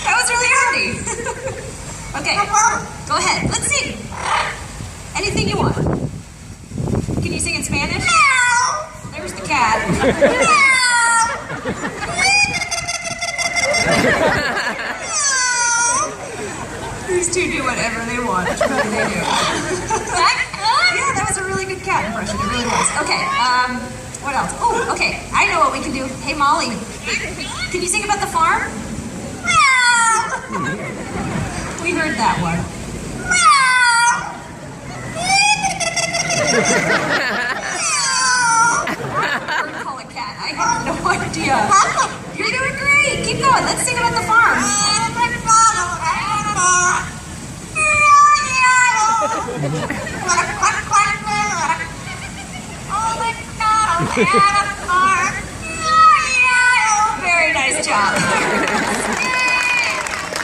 That was really early. Okay, go ahead. Let's sing. Anything you want. Can you sing in Spanish? Meow. There's the cat. These two do whatever they want. What do they do? Yeah, that was a really good cat impression. It really was. Okay, what else? Oh, okay. I know what we can do. Hey, Molly, can you sing about the farm? We heard that one. Or call a cat. I have no idea. You're doing great. Keep going. Let's sing about the farm. Oh my God.